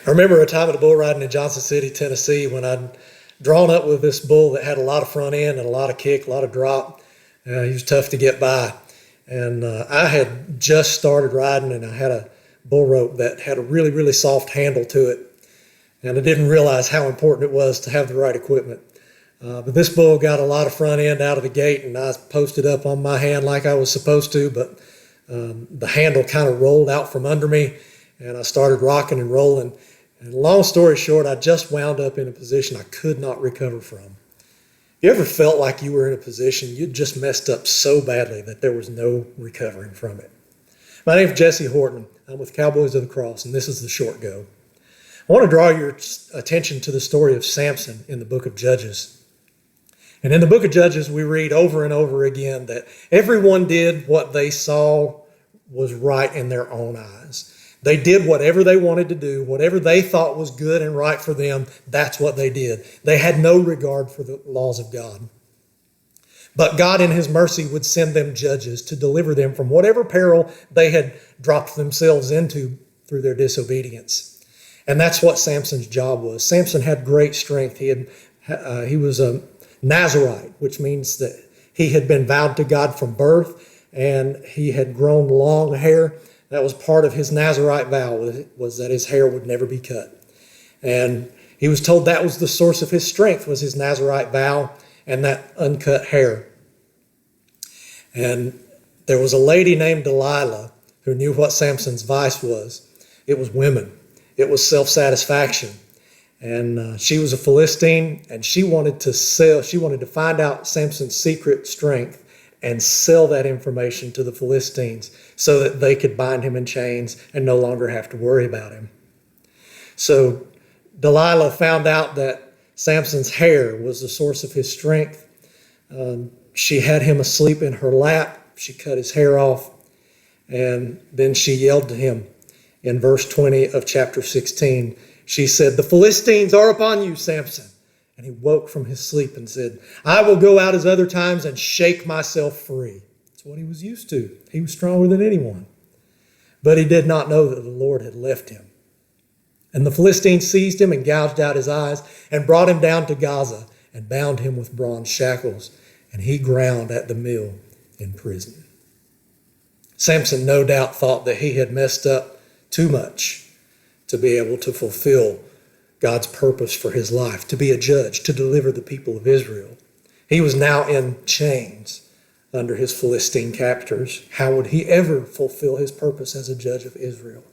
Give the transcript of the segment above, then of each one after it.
I remember a time at a bull riding in Johnson City, Tennessee, when I'd drawn up with this bull that had a lot of front end and a lot of kick, a lot of drop. He was tough to get by. And I had just started riding, and I had a bull rope that had a really, really soft handle to it. And I didn't realize how important it was to have the right equipment. But this bull got a lot of front end out of the gate, and I posted up on my hand like I was supposed to, but the handle kind of rolled out from under me, and I started rocking and rolling. And long story short, I just wound up in a position I could not recover from. You ever felt like you were in a position you'd just messed up so badly that there was no recovering from it? My name is Jesse Horton. I'm with Cowboys of the Cross, and this is The Short Go. I want to draw your attention to the story of Samson in the book of Judges. And in the book of Judges, we read over and over again that everyone did what they saw was right in their own eyes. They did whatever they wanted to do, whatever they thought was good and right for them, that's what they did. They had no regard for the laws of God. But God in his mercy would send them judges to deliver them from whatever peril they had dropped themselves into through their disobedience. And that's what Samson's job was. Samson had great strength. He was a Nazarite, which means that he had been vowed to God from birth, and he had grown long hair. That was part of his Nazarite vow, was that his hair would never be cut. And he was told that was the source of his strength, was his Nazarite vow and that uncut hair. And there was a lady named Delilah who knew what Samson's vice was. It was women. It was self-satisfaction. And she was a Philistine, and she wanted to find out Samson's secret strength and sell that information to the Philistines so that they could bind him in chains and no longer have to worry about him. So Delilah found out that Samson's hair was the source of his strength. She had him asleep in her lap. She cut his hair off, and then she yelled to him in verse 20 of chapter 16. She said, "The Philistines are upon you, Samson." And he woke from his sleep and said, "I will go out as other times and shake myself free." That's what he was used to. He was stronger than anyone. But he did not know that the Lord had left him. And the Philistines seized him and gouged out his eyes and brought him down to Gaza and bound him with bronze shackles. And he ground at the mill in prison. Samson no doubt thought that he had messed up too much to be able to fulfill God's purpose for his life, to be a judge, to deliver the people of Israel. He was now in chains under his Philistine captors. How would he ever fulfill his purpose as a judge of Israel?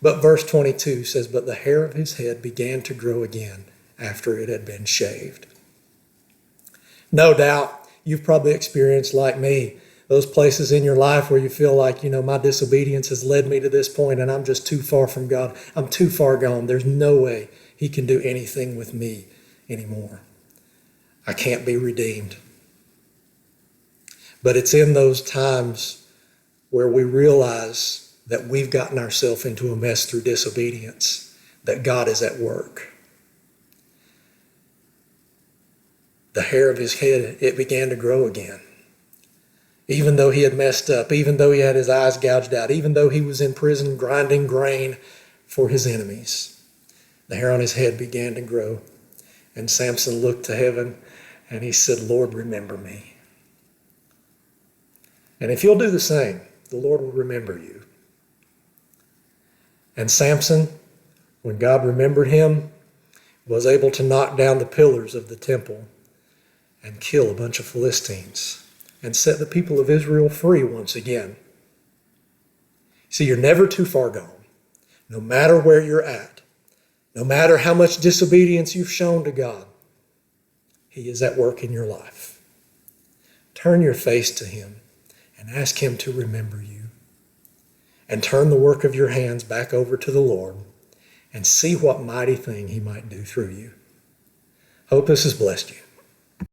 But verse 22 says, "But the hair of his head began to grow again after it had been shaved." No doubt you've probably experienced, like me, those places in your life where you feel like, my disobedience has led me to this point and I'm just too far from God. I'm too far gone. There's no way he can do anything with me anymore. I can't be redeemed. But it's in those times where we realize that we've gotten ourselves into a mess through disobedience, that God is at work. The hair of his head, it began to grow again. Even though he had messed up, even though he had his eyes gouged out, even though he was in prison grinding grain for his enemies, the hair on his head began to grow. And Samson looked to heaven and he said, "Lord, remember me." And if you'll do the same, the Lord will remember you. And Samson, when God remembered him, was able to knock down the pillars of the temple and kill a bunch of Philistines and set the people of Israel free once again. See, you're never too far gone. No matter where you're at, no matter how much disobedience you've shown to God, he is at work in your life. Turn your face to him and ask him to remember you. And turn the work of your hands back over to the Lord and see what mighty thing he might do through you. Hope this has blessed you.